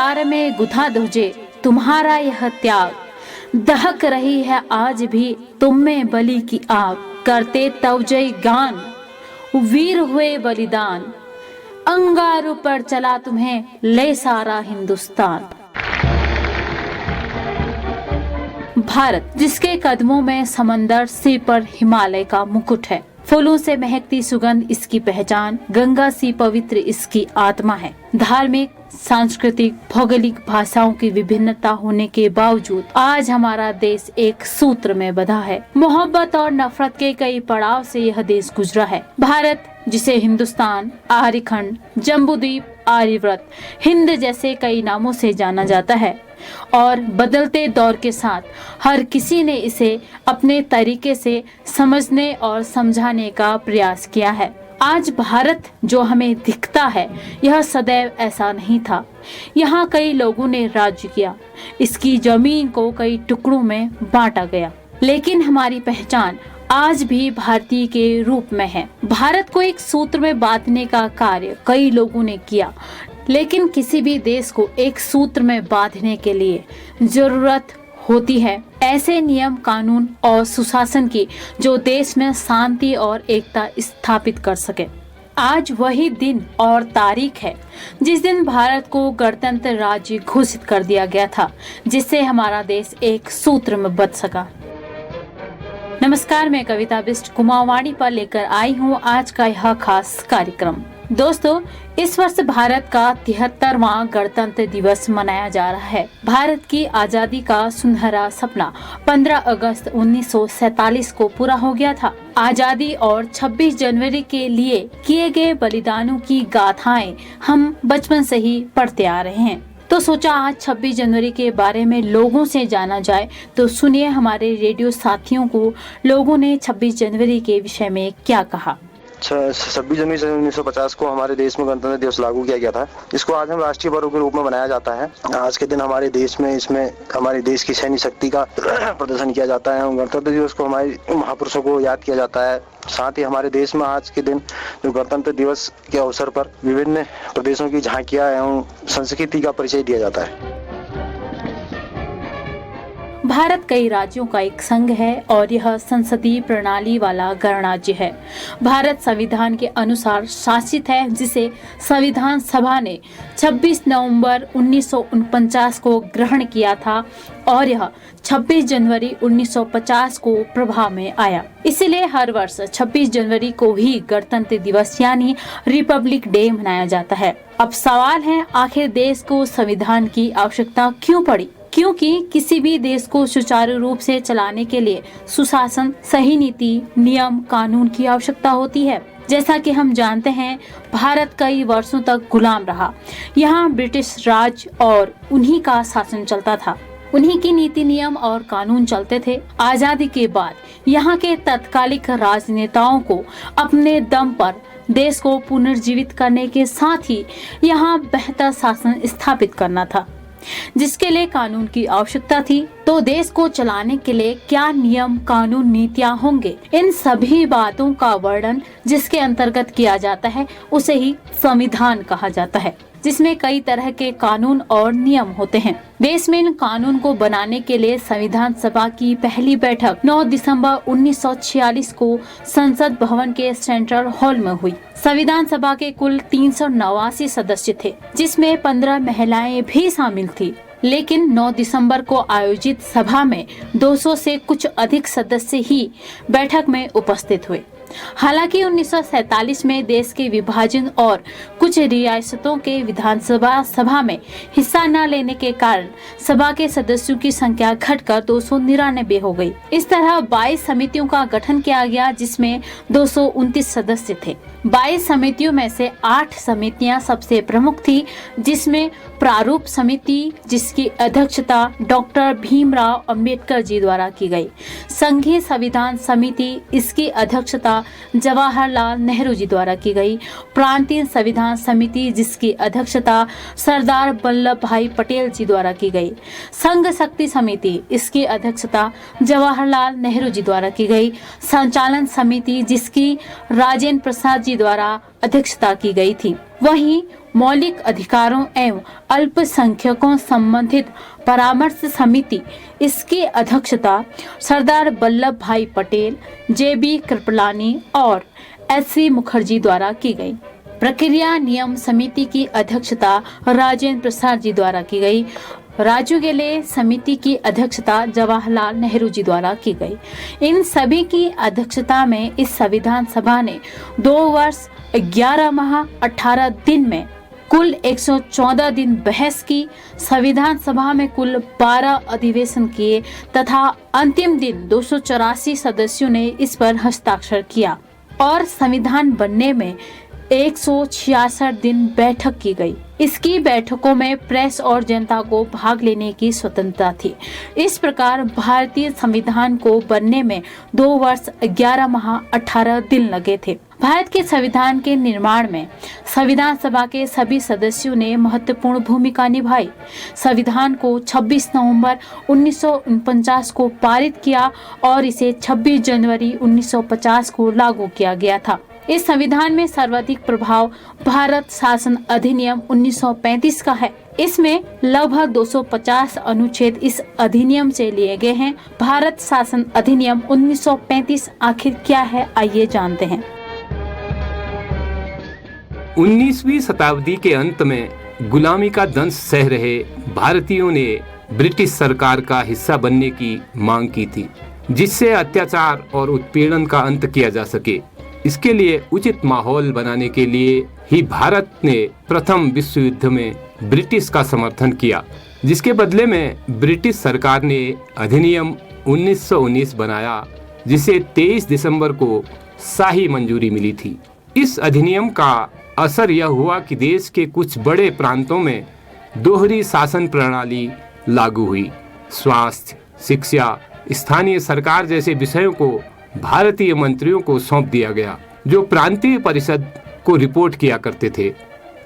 अंगार में गुथा ध्वजे तुम्हारा यह त्याग, दहक रही है आज भी तुम में बलि की आग। करते तव जय गान, वीर हुए बलिदान, अंगारों पर चला तुम्हें ले सारा हिंदुस्तान। भारत जिसके कदमों में समंदर, सिर पर हिमालय का मुकुट है, फूलों से महकती सुगंध इसकी पहचान, गंगा सी पवित्र इसकी आत्मा है। धार्मिक, सांस्कृतिक, भौगोलिक भाषाओं की विभिन्नता होने के बावजूद आज हमारा देश एक सूत्र में बंधा है। मोहब्बत और नफरत के कई पड़ाव से यह देश गुजरा है। भारत जिसे हिंदुस्तान, आर्यखंड, जम्बूद्वीप, आर्यव्रत, हिंद जैसे कई नामों से जाना जाता है और बदलते दौर के साथ हर किसी ने इसे अपने तरीके से समझने और समझाने का प्रयास किया है। आज भारत जो हमें दिखता है यह सदैव ऐसा नहीं था। यहाँ कई लोगों ने राज्य किया, इसकी जमीन को कई टुकड़ों में बांटा गया, लेकिन हमारी पहचान आज भी भारतीय के रूप में है। भारत को एक सूत्र में बांधने का कार्य कई लोगों ने किया, लेकिन किसी भी देश को एक सूत्र में बांधने के लिए जरूरत होती है ऐसे नियम, कानून और सुशासन की जो देश में शांति और एकता स्थापित कर सके। आज वही दिन और तारीख है जिस दिन भारत को गणतंत्र राज्य घोषित कर दिया गया था, जिससे हमारा देश एक सूत्र में बंध सका। नमस्कार, मैं कविता बिष्ट कुमारवाणी पर लेकर आई हूँ आज का यह खास कार्यक्रम। दोस्तों, इस वर्ष भारत का 73वां गणतंत्र दिवस मनाया जा रहा है। भारत की आजादी का सुनहरा सपना 15 अगस्त 1947 को पूरा हो गया था। आजादी और 26 जनवरी के लिए किए गए बलिदानों की गाथाएं हम बचपन से ही पढ़ते आ रहे हैं, तो सोचा आज 26 जनवरी के बारे में लोगों से जाना जाए। तो सुनिए हमारे रेडियो साथियों को लोगों ने 26 जनवरी के विषय में क्या कहा। 26 जनवरी 1950 को हमारे देश में गणतंत्र दिवस लागू किया गया था। इसको आज हम राष्ट्रीय पर्व के रूप में मनाया जाता है। आज के दिन हमारे देश में इसमें हमारे देश की सैन्य शक्ति का प्रदर्शन किया जाता है। गणतंत्र दिवस को हमारे महापुरुषों को याद किया जाता है। साथ ही हमारे देश में आज के दिन जो गणतंत्र दिवस के अवसर पर विभिन्न प्रदेशों की झांकियां एवं संस्कृति का परिचय दिया जाता है। भारत कई राज्यों का एक संघ है और यह संसदीय प्रणाली वाला गणराज्य है। भारत संविधान के अनुसार शासित है, जिसे संविधान सभा ने 26 नवंबर 1949 को ग्रहण किया था और यह 26 जनवरी 1950 को प्रभाव में आया। इसीलिए हर वर्ष 26 जनवरी को ही गणतंत्र दिवस यानी रिपब्लिक डे मनाया जाता है। अब सवाल है, आखिर देश को संविधान की आवश्यकता क्यों पड़ी? क्योंकि किसी भी देश को सुचारू रूप से चलाने के लिए सुशासन, सही नीति, नियम, कानून की आवश्यकता होती है। जैसा कि हम जानते हैं, भारत कई वर्षों तक गुलाम रहा। यहाँ ब्रिटिश राज और उन्हीं का शासन चलता था, उन्हीं की नीति, नियम और कानून चलते थे। आजादी के बाद यहाँ के तत्कालिक राजनेताओं को अपने दम पर देश को पुनर्जीवित करने के साथ ही यहाँ बेहतर शासन स्थापित करना था, जिसके लिए कानून की आवश्यकता थी। तो देश को चलाने के लिए क्या नियम, कानून, नीतियाँ होंगे, इन सभी बातों का वर्णन जिसके अंतर्गत किया जाता है उसे ही संविधान कहा जाता है, जिसमें कई तरह के कानून और नियम होते हैं। देश में इन कानून को बनाने के लिए संविधान सभा की पहली बैठक 9 दिसंबर 1946 को संसद भवन के सेंट्रल हॉल में हुई। संविधान सभा के कुल 389 सदस्य थे, जिसमें 15 महिलाएं भी शामिल थी। लेकिन 9 दिसंबर को आयोजित सभा में 200 से कुछ अधिक सदस्य ही बैठक में उपस्थित हुए। हालांकि 1947 में देश के विभाजन और कुछ रियासतों के विधानसभा सभा में हिस्सा न लेने के कारण सभा के सदस्यों की संख्या घटकर 299 हो गई। इस तरह 22 समितियों का गठन किया गया, जिसमें 229 सदस्य थे। 22 समितियों में से 8 समितियां सबसे प्रमुख थी, जिसमें प्रारूप समिति, जिसकी अध्यक्षता डॉक्टर भीमराव अंबेडकर जी द्वारा की गई। संघीय संविधान समिति, इसकी अध्यक्षता जवाहरलाल नेहरू जी द्वारा की गई। प्रांतीय संविधान समिति, जिसकी अध्यक्षता सरदार वल्लभ भाई पटेल जी द्वारा की गई। संघ शक्ति समिति, इसकी अध्यक्षता जवाहरलाल नेहरू जी द्वारा की गई। संचालन समिति, जिसकी राजेंद्र प्रसाद जी द्वारा अध्यक्षता की गई थी। वहीं मौलिक अधिकारों एवं अल्पसंख्यकों संबंधित परामर्श समिति, इसकी अध्यक्षता सरदार वल्लभ भाई पटेल, JB कृपलानी और SC मुखर्जी द्वारा की गई। प्रक्रिया नियम समिति की अध्यक्षता राजेंद्र प्रसाद जी द्वारा की गई। राजूगेले समिति की अध्यक्षता जवाहरलाल नेहरू जी द्वारा की गई। इन सभी की अध्यक्षता में इस संविधान सभा ने 2 वर्ष 11 माह 18 दिन में कुल 114 दिन बहस की। संविधान सभा में कुल 12 अधिवेशन किए तथा अंतिम दिन 284 सदस्यों ने इस पर हस्ताक्षर किया और संविधान बनने में 166 दिन बैठक की गई। इसकी बैठकों में प्रेस और जनता को भाग लेने की स्वतंत्रता थी। इस प्रकार भारतीय संविधान को बनने में 2 वर्ष 11 माह 18 दिन लगे थे। भारत के संविधान के निर्माण में संविधान सभा के सभी सदस्यों ने महत्वपूर्ण भूमिका निभाई। संविधान को 26 नवंबर 1949 को पारित किया और इसे 26 जनवरी 1950 को लागू किया गया था। इस संविधान में सर्वाधिक प्रभाव भारत शासन अधिनियम 1935 का है। इसमें लगभग 250 अनुच्छेद इस अधिनियम से लिए गए हैं। भारत शासन अधिनियम 1935 आखिर क्या है, आइए जानते हैं। 19वीं शताब्दी के अंत में गुलामी का दंश सह रहे भारतीयों ने ब्रिटिश सरकार का हिस्सा बनने की मांग की थी, जिससे अत्याचार और उत्पीड़न का अंत किया जा सके। इसके लिए उचित माहौल बनाने के लिए ही भारत ने प्रथम विश्व युद्ध में ब्रिटिश का समर्थन किया, जिसके बदले में ब्रिटिश सरकार ने अधिनियम 1919 बनाया, जिसे 23 दिसंबर को शाही मंजूरी मिली थी। इस अधिनियम का असर यह हुआ कि देश के कुछ बड़े प्रांतों में दोहरी शासन प्रणाली लागू हुई। स्वास्थ्य, शिक्षा, स्थानीय सरकार जैसे विषयों को भारतीय मंत्रियों को सौंप दिया गया, जो प्रांतीय परिषद को रिपोर्ट किया करते थे।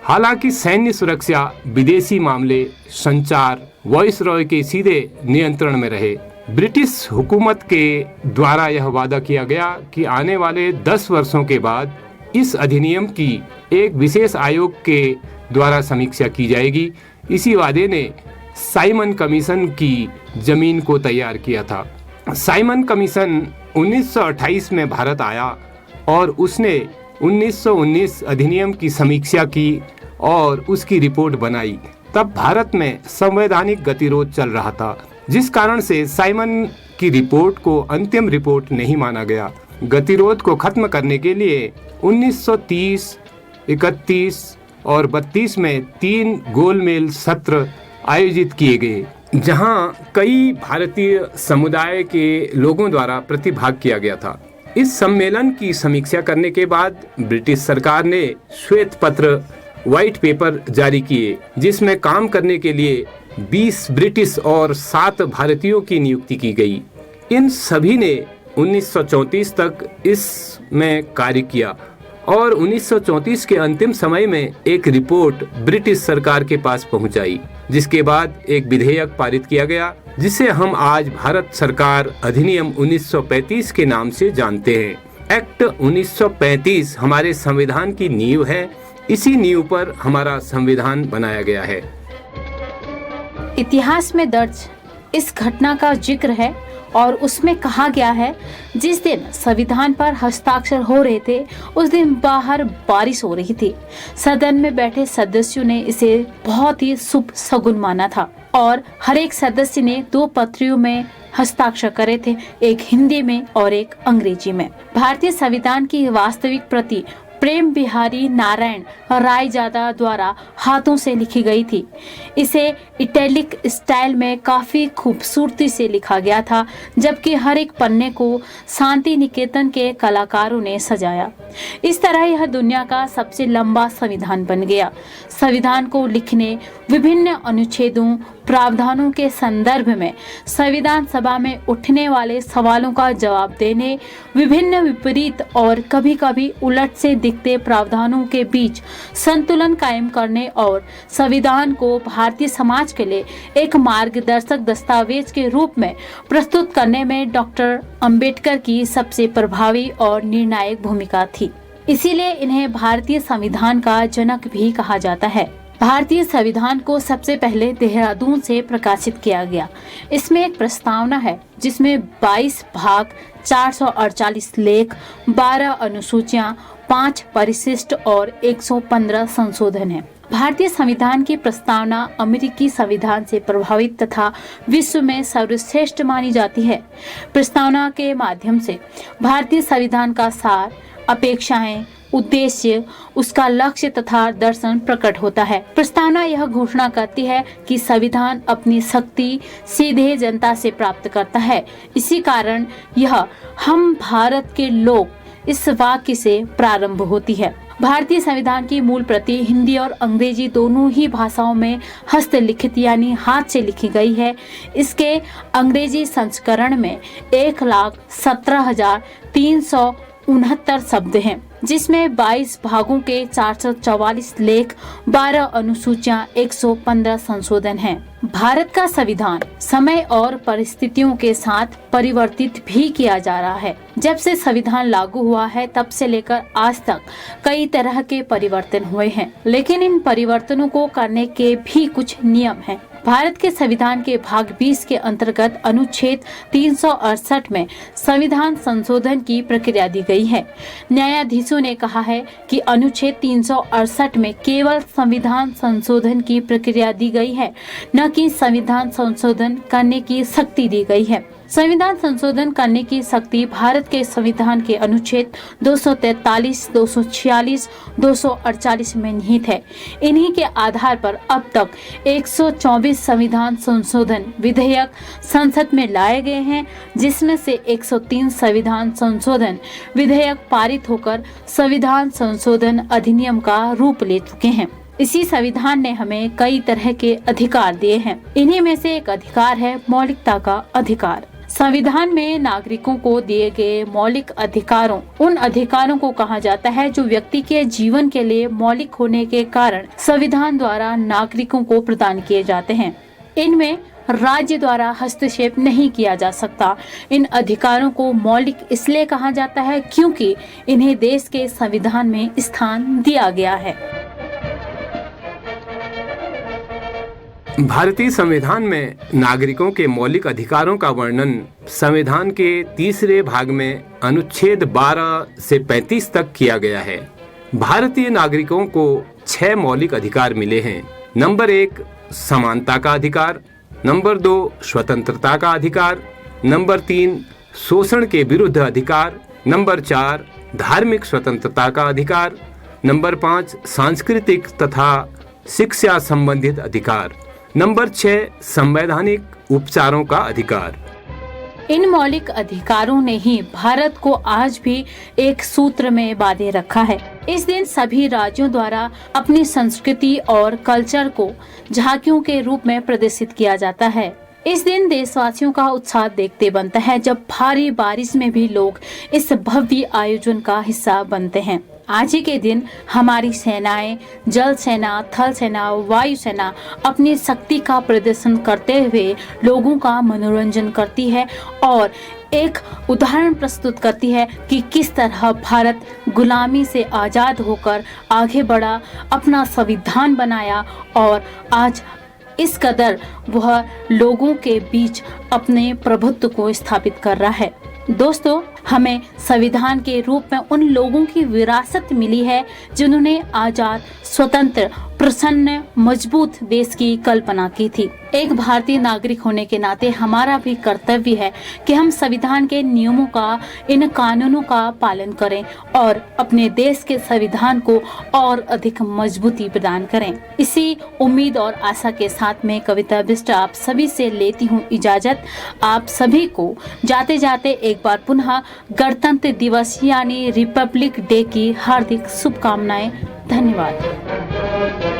हालांकि सैन्य सुरक्षा, विदेशी मामले, संचार वायसरॉय के सीधे नियंत्रण में रहे। ब्रिटिश हुकूमत के द्वारा यह वादा किया गया कि आने वाले 10 वर्षों के बाद इस अधिनियम की एक विशेष आयोग के द्वारा समीक्षा की जाएगी। इसी वादे ने साइमन कमीशन की जमीन को तैयार किया था। साइमन कमीशन 1928 में भारत आया और उसने 1919 अधिनियम की समीक्षा की और उसकी रिपोर्ट बनाई। तब भारत में संवैधानिक गतिरोध चल रहा था, जिस कारण से साइमन की रिपोर्ट को अंतिम रिपोर्ट नहीं माना गया। गतिरोध को खत्म करने के लिए 1930, 31 और 32 में 3 गोलमेज सत्र आयोजित किए गए, जहां कई भारतीय समुदाय के लोगों द्वारा प्रतिभाग किया गया था। इस सम्मेलन की समीक्षा करने के बाद ब्रिटिश सरकार ने श्वेत पत्र, व्हाइट पेपर जारी किए, जिसमें काम करने के लिए 20 ब्रिटिश और 7 भारतीयों की नियुक्ति की गई। इन सभी ने 1934 तक इसमें कार्य किया और 1934 के अंतिम समय में एक रिपोर्ट ब्रिटिश सरकार के पास पहुंचाई, जिसके बाद एक विधेयक पारित किया गया, जिसे हम आज भारत सरकार अधिनियम 1935 के नाम से जानते हैं। एक्ट 1935 हमारे संविधान की नींव है। इसी नींव पर हमारा संविधान बनाया गया है। इतिहास में दर्ज इस घटना का जिक्र है और उसमें कहा गया है, जिस दिन संविधान पर हस्ताक्षर हो रहे थे उस दिन बाहर बारिश हो रही थी। सदन में बैठे सदस्यों ने इसे बहुत ही शुभ शगुन माना था और हर एक सदस्य ने 2 पत्रियों में हस्ताक्षर करे थे, एक हिंदी में और एक अंग्रेजी में। भारतीय संविधान की वास्तविक प्रति प्रेम बिहारी नारायण रायजादा द्वारा हाथों से लिखी गई थी। इसे इटैलिक स्टाइल में काफी खूबसूरती से लिखा गया था, जबकि हर एक पन्ने को शांति निकेतन के कलाकारों ने सजाया। इस तरह यह दुनिया का सबसे लंबा संविधान बन गया। संविधान को लिखने, विभिन्न अनुच्छेदों, प्रावधानों के संदर्भ में संविधान सभा में उठने वाले सवालों का जवाब देने, विभिन्न विपरीत और कभी-कभी उलट से दिखते प्रावधानों के बीच संतुलन कायम करने और संविधान को भारतीय समाज के लिए एक मार्गदर्शक दस्तावेज के रूप में प्रस्तुत करने में डॉक्टर अंबेडकर की सबसे प्रभावी और निर्णायक भूमिका थी। इसीलिए इन्हें भारतीय संविधान का जनक भी कहा जाता है। भारतीय संविधान को सबसे पहले देहरादून से प्रकाशित किया गया। इसमें एक प्रस्तावना है जिसमें 22 भाग, 448 लेख, 12 अनुसूचियां, 5 परिशिष्ट और 115 संशोधन है। भारतीय संविधान की प्रस्तावना अमेरिकी संविधान से प्रभावित तथा विश्व में सर्वश्रेष्ठ मानी जाती है। प्रस्तावना के माध्यम से भारतीय संविधान का सार, अपेक्षाएं, उद्देश्य, उसका लक्ष्य तथा दर्शन प्रकट होता है। प्रस्तावना यह घोषणा करती है कि संविधान अपनी शक्ति सीधे जनता से प्राप्त करता है। इसी कारण यह हम भारत के लोग इस वाक्य से प्रारंभ होती है। भारतीय संविधान की मूल प्रति हिंदी और अंग्रेजी दोनों ही भाषाओं में हस्तलिखित यानी हाथ से लिखी गई है। इसके अंग्रेजी संस्करण में 1,17,369 शब्द हैं, जिसमें 22 भागों के 444 लेख, 12 अनुसूचियां, 115 संशोधन हैं। भारत का संविधान समय और परिस्थितियों के साथ परिवर्तित भी किया जा रहा है। जब से संविधान लागू हुआ है तब से लेकर आज तक कई तरह के परिवर्तन हुए हैं, लेकिन इन परिवर्तनों को करने के भी कुछ नियम हैं। भारत के संविधान के भाग 20 के अंतर्गत अनुच्छेद 368 में संविधान संशोधन की प्रक्रिया दी गई है। न्यायाधीशों ने कहा है कि अनुच्छेद 368 में केवल संविधान संशोधन की प्रक्रिया दी गई है, न कि संविधान संशोधन करने की शक्ति दी गई है। संविधान संशोधन करने की शक्ति भारत के संविधान के अनुच्छेद 243, 246, 248 में निहित है। इन्हीं के आधार पर अब तक 124 संविधान संशोधन विधेयक संसद में लाए गए हैं, जिसमें से 103 संविधान संशोधन विधेयक पारित होकर संविधान संशोधन अधिनियम का रूप ले चुके हैं। इसी संविधान ने हमें कई तरह के अधिकार दिए हैं। इन्हीं में से एक अधिकार है मौलिकता का अधिकार। संविधान में नागरिकों को दिए गए मौलिक अधिकारों उन अधिकारों को कहा जाता है जो व्यक्ति के जीवन के लिए मौलिक होने के कारण संविधान द्वारा नागरिकों को प्रदान किए जाते हैं। इनमें राज्य द्वारा हस्तक्षेप नहीं किया जा सकता। इन अधिकारों को मौलिक इसलिए कहा जाता है क्योंकि इन्हें देश के संविधान में स्थान दिया गया है। भारतीय संविधान में नागरिकों के मौलिक अधिकारों का वर्णन संविधान के तीसरे भाग में अनुच्छेद 12 से 35 तक किया गया है। भारतीय नागरिकों को 6 मौलिक अधिकार मिले हैं। नंबर 1 समानता का अधिकार, नंबर 2 स्वतंत्रता का अधिकार, नंबर 3 शोषण के विरुद्ध अधिकार, नंबर 4 धार्मिक स्वतंत्रता का अधिकार, नंबर 5 सांस्कृतिक तथा शिक्षा संबंधित अधिकार, नंबर 6 संवैधानिक उपचारों का अधिकार। इन मौलिक अधिकारों ने ही भारत को आज भी एक सूत्र में बांधे रखा है। इस दिन सभी राज्यों द्वारा अपनी संस्कृति और कल्चर को झांकियों के रूप में प्रदर्शित किया जाता है। इस दिन देशवासियों का उत्साह देखते बनता है जब भारी बारिश में भी लोग इस भव्य आयोजन का हिस्सा बनते हैं। आज ही के दिन हमारी सेनाएं, जल सेना, थल सेना, वायु सेना अपनी शक्ति का प्रदर्शन करते हुए लोगों का मनोरंजन करती है और एक उदाहरण प्रस्तुत करती है कि किस तरह भारत गुलामी से आजाद होकर आगे बढ़ा, अपना संविधान बनाया और आज इस कदर वह लोगों के बीच अपने प्रभुत्व को स्थापित कर रहा है। दोस्तों, हमें संविधान के रूप में उन लोगों की विरासत मिली है जिन्होंने आजाद, स्वतंत्र, प्रसन्न, मजबूत देश की कल्पना की थी। एक भारतीय नागरिक होने के नाते हमारा भी कर्तव्य है कि हम संविधान के नियमों का, इन कानूनों का पालन करें और अपने देश के संविधान को और अधिक मजबूती प्रदान करें। इसी उम्मीद और आशा के साथ मैं कविता बिष्ट आप सभी से लेती हूँ इजाजत। आप सभी को जाते जाते एक बार पुनः गणतंत्र दिवस यानी रिपब्लिक डे की हार्दिक शुभकामनाएं। धन्यवाद।